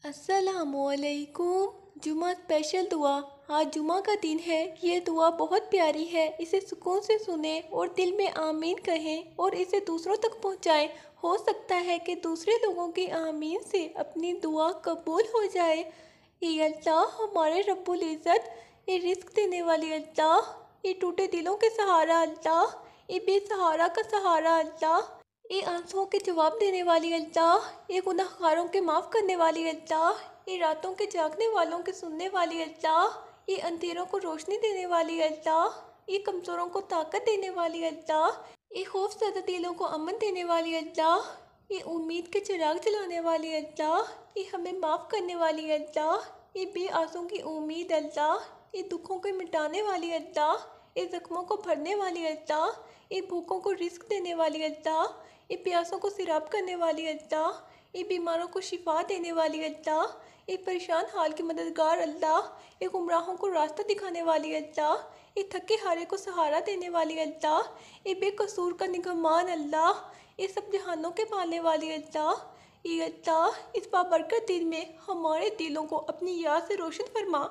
अस्सलामुअलैकुम। जुमा स्पेशल दुआ। आज जुमा का दिन है। ये दुआ बहुत प्यारी है। इसे सुकून से सुने और दिल में आमीन कहें और इसे दूसरों तक पहुंचाएं। हो सकता है कि दूसरे लोगों की आमीन से अपनी दुआ कबूल हो जाए। ये अल्लाह हमारे रब्बुल इज़्ज़त, ये रिस्क देने वाली अल्लाह, ये टूटे दिलों के सहारा अल्लाह, ये बेसहारा का सहारा अल्लाह, ये आंसुओं के जवाब देने वाली अल्लाह, ये गुनाहगारों के माफ़ करने वाली अल्लाह, ये रातों के जागने वालों के सुनने वाली अल्लाह, ये अंधेरों को रोशनी देने वाली अल्लाह, ये कमज़ोरों को ताकत देने वाली अल्लाह, ये खौफज़दा दिलों को अमन देने वाली अल्लाह, ये उम्मीद के चिराग जलाने वाली अल्लाह, ये हमें माफ़ करने वाली अल्लाह, ये बेआसों की उम्मीद अल्लाह, ये दुखों को मिटाने वाली अल्लाह, ये ज़ख्मों को भरने वाली अल्लाह, ये भूखों को रिस्क देने वाली अल्लाह, ये प्यासों को सिराब करने वाली अल्लाह, ये बीमारों को शिफा देने वाली अल्लाह, ये परेशान हाल की मददगार अल्लाह, ये गुमराहों को रास्ता दिखाने वाली अल्लाह, ये थके हारे को सहारा देने वाली अल्लाह, ये बेकसूर का निगहमान अल्लाह, ये सब जहानों के पालने वाली अल्लाह। ये अल्लाह इस बाबरकत दिन में हमारे दिलों को अपनी याद से रोशन फरमा।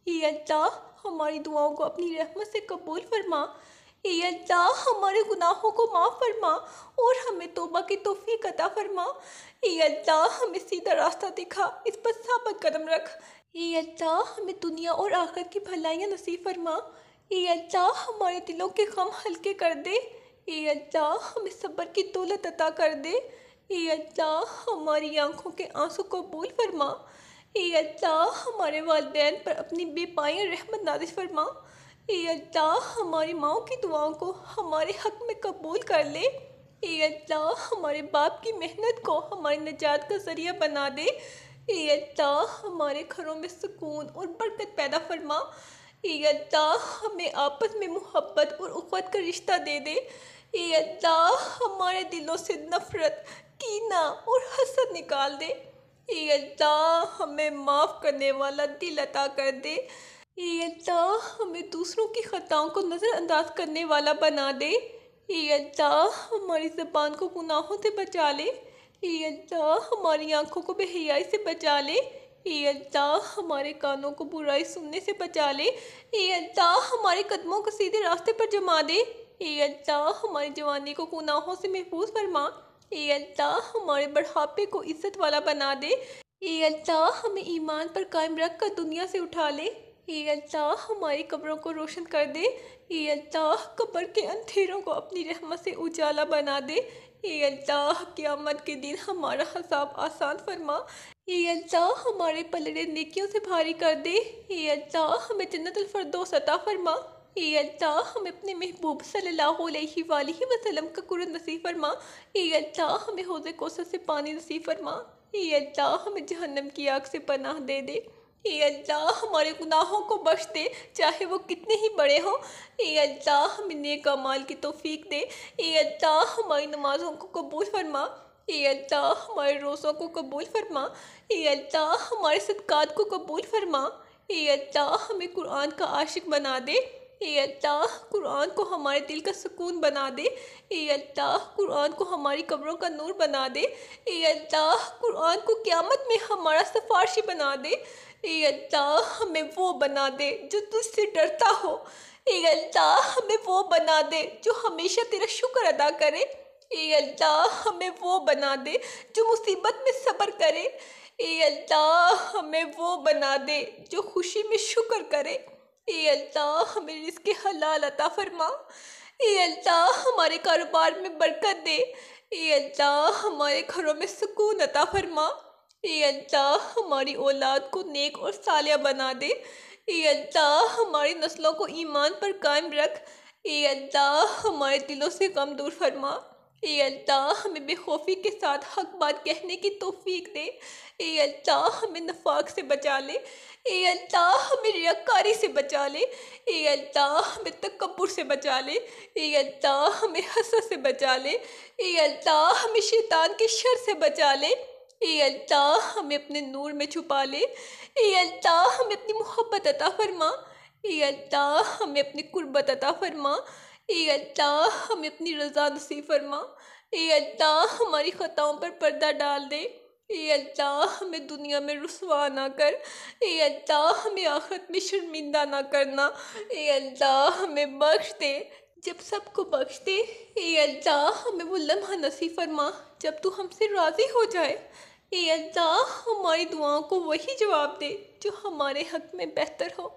ये अल्लाह हमारी दुआओं को अपनी रहमत से कबूल फरमा। ये अल्लाह हमारे गुनाहों को माफ़ फरमा और हमें तौबा की तौफीक अता फरमा। ये अल्लाह हमें सीधा रास्ता दिखा, इस पर साबित कदम रख। ये अल्लाह हमें दुनिया और आखिरत की भलाइयाँ नसीब फरमा। ये अल्लाह हमारे दिलों के गम हल्के कर दे। ये अल्लाह हमें सब्र की दौलत अता कर दे। ये अल्लाह हमारी आंखों के आंसू को कबूल फरमा। ये अल्लाह हमारे वालिदैन पर अपनी बेपाया रहमत नाज़िल फरमा। ये अल्लाह हमारी माओ की दुआओं को हमारे हक में कबूल कर ले। ये अल्लाह हमारे बाप की मेहनत को हमारी निजात का ज़रिया बना दे। ये अल्लाह हमारे घरों में सुकून और बरकत पैदा फरमा। ये अल्लाह हमें आपस में मोहब्बत और उख़्वत का रिश्ता दे दे। ये अल्लाह हमारे दिलों से नफ़रत, कीना और हसद निकाल दे। ये अल्लाह हमें माफ़ करने वाला दिल अता कर दे। ये अल्लाह हमें दूसरों की ख़ताओं को नज़रअंदाज करने वाला बना दे। ये अल्लाह हमारी ज़बान को गुनाहों से बचा ले। ये अल्लाह हमारी आँखों को बेहयाई से बचा ले। ये अल्लाह हमारे कानों को बुराई सुनने से बचा ले। ये अल्लाह हमारे कदमों को सीधे रास्ते पर जमा दे। ये अल्लाह हमारी जवानी को गुनाहों से महफूज फरमा। ये अल्लाह हमारे बढ़ापे को इज़्ज़त वाला बना दे। ये अल्लाह हमें ईमान पर कायम रख कर दुनिया से उठा ले। ये अल्लाह हमारी कब्रों को रोशन कर दे। ये अल्लाह कब्र के अंधेरों को अपनी रहमत से उजाला बना दे। ये अल्लाह क़यामत के दिन हमारा हिसाब आसान फरमा। ये अल्लाह हमारे पलड़े नेकियों से भारी कर दे। ये अल्लाह हमें जन्नतुल फ़िरदौस अता फरमा। ये अल्लाह हमें अपने महबूब सल्लल्लाहु अलैहि वसल्लम का कुर्ब नसीब फरमा। ये अल्लाह हमें हौज़े कौसर से पानी नसीब फरमा। ये अल्लाह हमें जहन्नम की आग से पनाह दे दे। ये अल्लाह हमारे गुनाहों को बख्श दे, चाहे वो कितने ही बड़े हों। ये अल्लाह हमें नेक अमाल की तौफीक दे। ये अल्लाह हमारी नमाज़ों को कबूल फरमा। ये अल्लाह हमारे रोज़ों को कबूल फरमा। ये अल्लाह हमारे सदक़ात को कबूल फरमा। ये अल्लाह हमें कुरान का आशिक बना दे। ये अल्लाह कुरान को हमारे दिल का सुकून बना दे। ये अल्लाह कुरान को हमारी कब्रों का नूर बना दे। ये अल्लाह कुरान को क़यामत में हमारा सिफारिशी बना दे। ये अल्लाह हमें वो बना दे जो तुझसे डरता हो। ये अल्लाह हमें वो बना दे जो हमेशा तेरा शुक्र अदा करे। ये अल्लाह हमें वो बना दे जो मुसीबत में सब्र करे। ये अल्लाह हमें वो बना दे जो खुशी में शुक्र करे। ये अल्लाह हमें रिज़्क़ हलाल अता फरमा। ये अल्लाह हमारे कारोबार में बरकत दे। ये अल्लाह हमारे घरों में सुकून अता फरमा। ये अल्लाह हमारी औलाद को नेक और सालिया बना दे। ये अल्लाह हमारी नस्लों को ईमान पर कायम रख। ये अल्लाह हमारे दिलों से गम दूर फरमा। ये अल्लाह हमें बेखौफी के साथ हक बात कहने की तौफीक दे। ये अल्लाह हमें नफाक से बचा ले। ये अल्लाह हमें रियाकारी से बचा ले। ये अल्लाह हमें तकब्बुर से बचा ले। ये अल्लाह हमें हसद से बचा ले। ये अल्लाह हमें शैतान के शर से बचा ले। ये अल्लाह हमें अपने नूर में छुपा ले। ये अल्लाह हमें अपनी मोहब्बत अता फरमा। ये अल्लाह हमें अपनी कुर्बत अता फरमा। ये अल्लाह हमें अपनी रज़ा नसीब फरमा। ये अल्लाह हमारी ख़ताओं पर पर्दा डाल दे। ए अल्लाह हमें दुनिया में रुसवा ना कर। ए अल्लाह हमें आखिरत में शर्मिंदा ना करना। ए अल्लाह हमें बख्श दे जब सबको बख्श दे। ए अल्लाह हमें वो लम्हा नसीब फरमा जब तू हमसे राज़ी हो जाए। ए अल्लाह हमारी दुआओं को वही जवाब दे जो हमारे हक में बेहतर हो।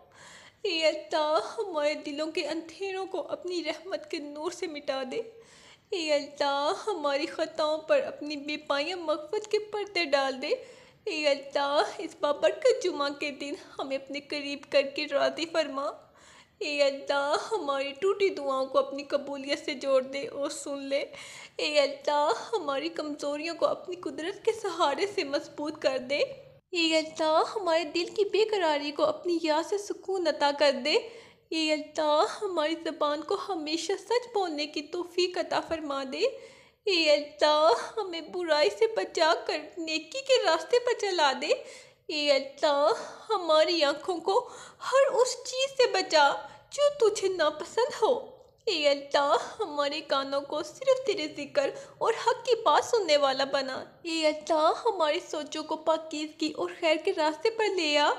ए अल्लाह हमारे दिलों के अंधेरों को अपनी रहमत के नूर से मिटा दे। ए अल्लाह हमारी ख़ताओं पर अपनी बेपाया मग़फ़िरत के पर्दे डाल दे। ए अल्लाह इस बाबरकत जुमा के दिन हमें अपने करीब करके राज़ी फरमा। ए अल्लाह हमारी टूटी दुआओं को अपनी कबूलियत से जोड़ दे और सुन ले। ए अल्लाह हमारी कमज़ोरियों को अपनी कुदरत के सहारे से मजबूत कर दे। ए अल्लाह हमारे दिल की बेकरारी को अपनी याद से सुकून अता कर दे। ए अल्लाह हमारी ज़बान को हमेशा सच बोलने की तौफीक अता फरमा दे। ए अल्लाह हमें बुराई से बचा कर नेकी के रास्ते पर चला दे। ए अल्लाह हमारी आँखों को हर उस चीज़ से बचा जो तुझे नापसंद हो। ए अल्लाह हमारे कानों को सिर्फ तेरे जिक्र और हक की बात सुनने वाला बना। ए अल्लाह हमारी सोचों को पाकीज़गी और खैर के रास्ते पर ले आ।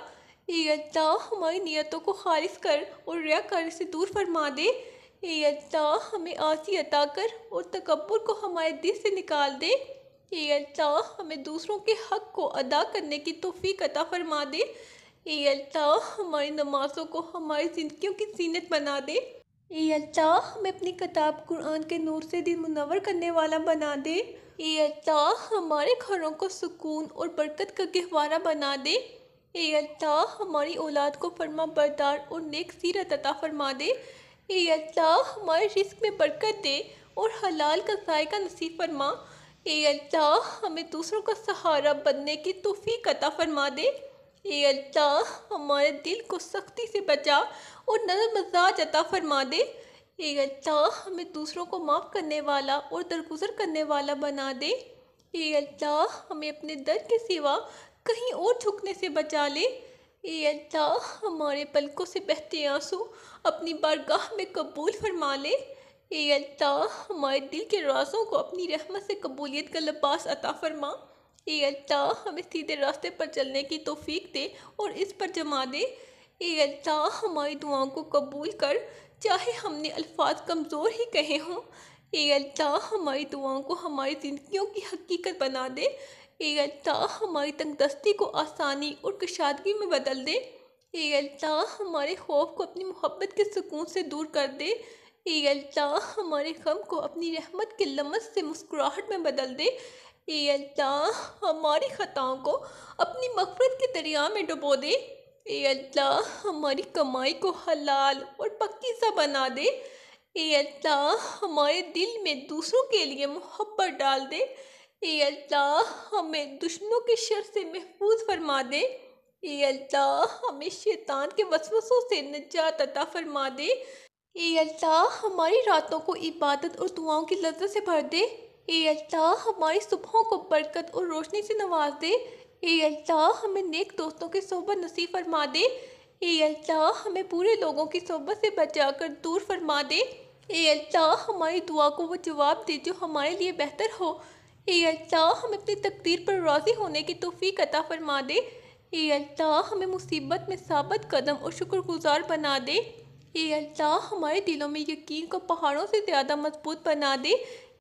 ए अल्लाह हमारी नियतों को खारिज कर और रियाकारी से दूर फरमा दे। ए अल्लाह हमें आसी अता कर और तकब्बुर को हमारे दिल से निकाल दे। ए अल्लाह हमें दूसरों के हक को अदा करने की तौफीक अता फरमा दे। ए अल्लाह हमारी नमाज़ों को हमारी ज़िंदगियों की ज़ीनत बना दे। ए अल्लाह हमें अपनी किताब कुरान के नूर से दिल मुनव्वर करने वाला बना दे। ए अल्लाह हमारे घरों को सुकून और बरकत का गहवारा बना दे। ए अल्लाह हमारी औलाद को फरमा बरदार और नेक सीरत अता फरमा दे। ए अल्लाह हमारे रिस्क में बरकत दे और हलाल का ज़ायका नसीब फरमा। ए अल्लाह हमें दूसरों का सहारा बनने की तौफीक अता फरमा दे। ए अल्लाह हमारे दिल को सख्ती से बचा और नरम मिजाज अता फरमा दे। ए अल्लाह हमें दूसरों को माफ़ करने वाला और दरगुजर करने वाला बना दे। ए अल्लाह हमें अपने दर के सिवा कहीं और झुकने से बचा ले। ए अल्लाह हमारे पलकों से बहते आंसू अपनी बारगाह में कबूल फरमा ले। ए अल्लाह हमारे दिल के राज़ों को अपनी रहमत से कबूलियत का लिबास अता फरमा। ए अल्लाह हमें सीधे रास्ते पर चलने की तौफीक दे और इस पर जमा दे। ए अल्लाह हमारी दुआओं को कबूल कर चाहे हमने अल्फाज कमज़ोर ही कहे हों। ए अल्लाह हमारी दुआओं को हमारी ज़िंदगियों की हकीकत बना दे। ए अल्लाह हमारी तंगदस्ती को आसानी और कुशादगी में बदल दे। ए अल्लाह हमारे खौफ को अपनी मोहब्बत के सुकून से दूर कर दे। ए अल्लाह हमारे गम को अपनी रहमत के लमस से मुस्कुराहट में बदल दे। ए अल्लाह हमारी ख़ताओं को अपनी मग़फ़िरत के दरिया में डुबो दे। ए अल्लाह हमारी कमाई को हलाल और पाकीज़ा बना दे। ए अल्लाह हमारे दिल में दूसरों के लिए मोहब्बत डाल दे। ए अल्लाह हमें दुश्मनों के शर से महफूज फरमा दे। ए अल्लाह हमें शैतान के वसवसों से निजात अता फरमा दे। ए अल्लाह हमारी रातों को इबादत और दुआओं की लज़्ज़त से भर दे। ए अल्लाह हमारी सुबहों को बरकत और रोशनी से नवाज दे। ए अल्लाह हमें नेक दोस्तों की सोबत नसीब फरमा दे। ए अल्लाह हमें बुरे लोगों की सोबत से बचाकर दूर फरमा दे। ए अल्लाह हमारी दुआ को वो जवाब दे जो हमारे लिए बेहतर हो। ए अल्लाह हमें अपनी तकदीर पर राज़ी होने की तौफीक अता फरमा दे। ए अल्लाह हमें मुसीबत में साबित कदम और शुक्रगुजार बना दे। ए अल्लाह हमारे दिलों में यकीन को पहाड़ों से ज़्यादा मजबूत बना दे।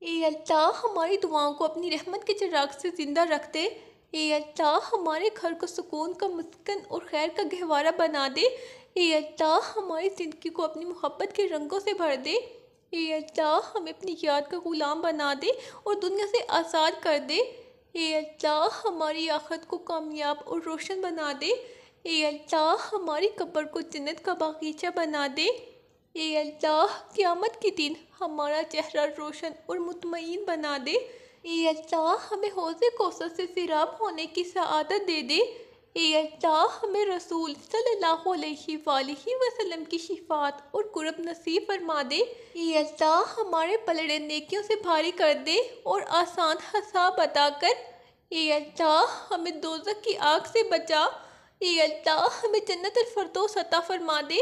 ए अल्लाह हमारी दुआओं को अपनी रहमत के चिराग से ज़िंदा रख दे। ए अल्लाह हमारे घर को सुकून का मुस्किन और खैर का गहवारा बना दे। ए अल्लाह हमारी ज़िंदगी को अपनी मोहब्बत के रंगों से भर दे। ए अल्लाह हमें अपनी याद का ग़ुलाम बना दे और दुनिया से आज़ाद कर दे। ए अल्लाह हमारी आखिरत को कामयाब और रोशन बना दे। ए अल्लाह हमारी कब्र को जन्नत का बागीचा बना दे। ए अल्लाह क़यामत के दिन हमारा चेहरा रोशन और मुतमईन बना दे। ए अल्लाह हमें हौज़े कौसर से सैराब होने की सआदत दे दे। ए अल्लाह हमें रसूल सल्लल्लाहु अलैहि वसल्लम की शिफात और कुर्ब नसीब फरमा दे। ए अल्लाह हमारे पलड़े नेकियों से भारी कर दे और आसान हिसाब अता कर। ए अल्लाह हमें दोज़ख की आग से बचा। ए अल्लाह हमें जन्नत अल फरदौस अता फरमा दे।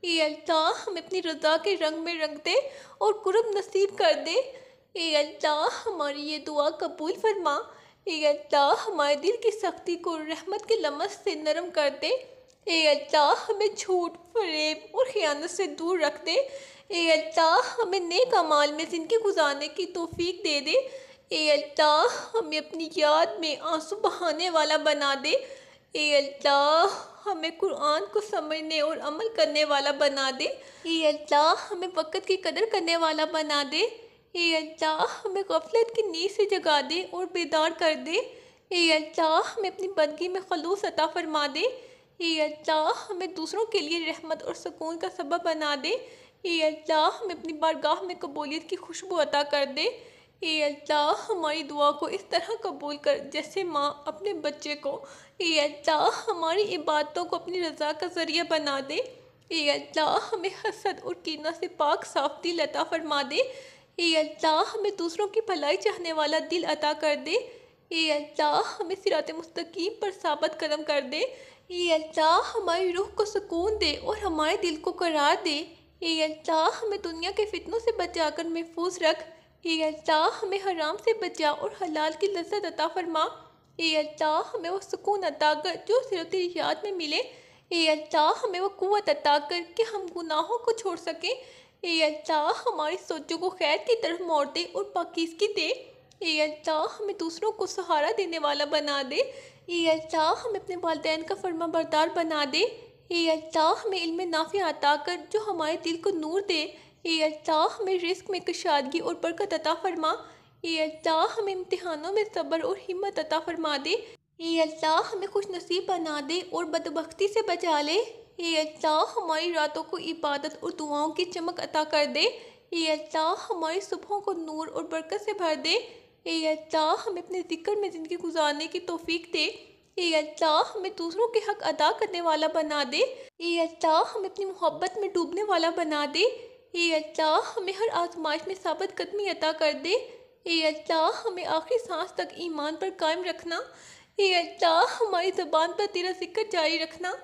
ए अल्लाह हमें अपनी रज़ा के रंग में रंग दे और कुर्ब नसीब कर दे। ए अल्लाह हमारी ये दुआ कबूल फरमा। ए अल्लाह हमारे दिल की सख्ती को रहमत के लमस से नरम कर दे। ए अल्लाह हमें झूठ, फरेब और खयानत से दूर रख दे। ए अल्लाह हमें नेक अमाल में ज़िंदगी गुजारने की तौफीक दे दे। ए अल्लाह हमें अपनी याद में आंसू बहाने वाला बना दे। ए अल्लाह हमें कुरान को समझने और अमल करने वाला बना दे। ए अल्लाह हमें वक़्त की कदर करने वाला बना दे। ए अल्लाह हमें गफलत की नींद से जगा दे और बेदार कर दे। ए अल्लाह हमें अपनी बंदगी में खलूस अता फरमा दे। ए अल्लाह हमें दूसरों के लिए रहमत और सुकून का सबब बना दे। ए अल्लाह हमें अपनी बारगाह में कबूलियत की खुशबू अता कर दे। ए अल्लाह हमारी दुआ को इस तरह कबूल कर जैसे माँ अपने बच्चे को। ए अल्लाह हमारी इबादतों को अपनी रज़ा का ज़रिया बना दे। ए अल्लाह हमें हसद और कीना से पाक साफ दिल अता फरमा दे। ए अल्लाह हमें दूसरों की भलाई चाहने वाला दिल अता कर दे। ए अल्लाह हमें सिराते मुस्तकीम पर साबित कदम कर दे। ए अल्लाह हमारी रूह को सुकून दे और हमारे दिल को करार दे। ए अल्लाह हमें दुनिया के फितनों से बचाकर महफूज रख। ए अल्लाह हमें हराम से बचा और हलाल की लज्जत अता फरमा। ए अल्लाह हमें वो सुकून अता कर जो सिर्फ तेरी याद में मिले। ए अल्लाह हमें वो कुव्वत अता कर कि हम गुनाहों को छोड़ सकें। ए अल्लाह हमारी सोचों को खैर की तरफ मोड़ दे और पाकीज़गी दे। ए अल्लाह हमें दूसरों को सहारा देने वाला बना दे। ए अल्लाह हमें अपने वालिदैन का फर्मा बरदार बना दे। ए अल्लाह हमें इल्म नाफ़ी अता कर जो हमारे दिल को नूर दे। ए अल्लाह हमें रिस्क में कुशादगी और बरकत अता फरमा। ए अल्लाह हमें इम्तिहानों में सब्र और हिम्मत अता फरमा दे। ए अल्लाह हमें खुश नसीब बना दे और बदबख्ती से बचा ले। ए अल्लाह हमारी रातों को इबादत और दुआओं की चमक अता कर दे। ए अल्लाह हमारी सुबहों को नूर और बरकत से भर दे। ए अल्लाह हमें अपने ज़िक्र में ज़िंदगी गुजारने की तौफीक दे। ए अल्लाह हमें दूसरों के हक़ अदा करने वाला बना दे। ए अल्लाह हमें अपनी मोहब्बत में डूबने वाला बना दे। ए अल्लाह हमें हर आजमाइश में साबित कदमी अता कर दे। ए अल्लाह हमें आखिरी सांस तक ईमान पर कायम रखना। ए अल्लाह हमारी ज़बान पर तेरा ज़िक्र जारी रखना।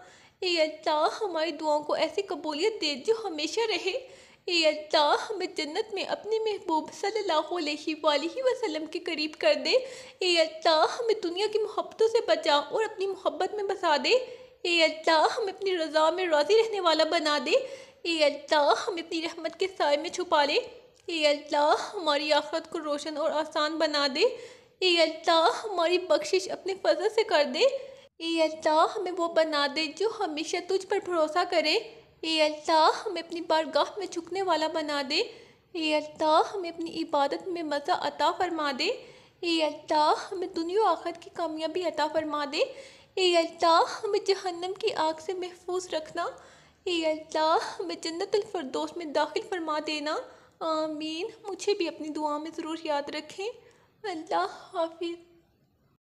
ए अल्लाह हमारी दुआओं को ऐसी कबूलियत दे जो हमेशा रहे। ए अल्लाह हमें जन्नत में अपने महबूब सल्लल्लाहु अलैहि वसल्लम के करीब कर दे। ए अल्लाह हमें दुनिया की मोहब्बतों से बचा और अपनी मोहब्बत में बसा दे। ए अल्लाह हमें अपनी रज़ा में राज़ी रहने वाला बना दे। ए अल्लाह हमें अपनी रहमत के साए में छुपा ले। ए अल्लाह हमारी आखिरत को रोशन और आसान बना दे। ए अल्लाह हमारी बख्शिश अपने फजल से कर दे। ए अल्लाह हमें वो बना दे जो हमेशा तुझ पर भरोसा करे। ए अल्लाह हमें अपनी बारगाह में झुकने वाला बना दे। ए अल्लाह हमें अपनी इबादत में मज़ा अता फरमा दे। ए अल्लाह हमें दुनिया आखिरत की कामयाबी अता फरमा दे। ए अल्लाह हमें जहन्नम की आग से महफूज रखना। ए अल्लाह हमें जन्नतुल फिरदौस में दाखिल फरमा देना। आमीन। मुझे भी अपनी दुआ में ज़रूर याद रखें। अल्लाह हाफिज़।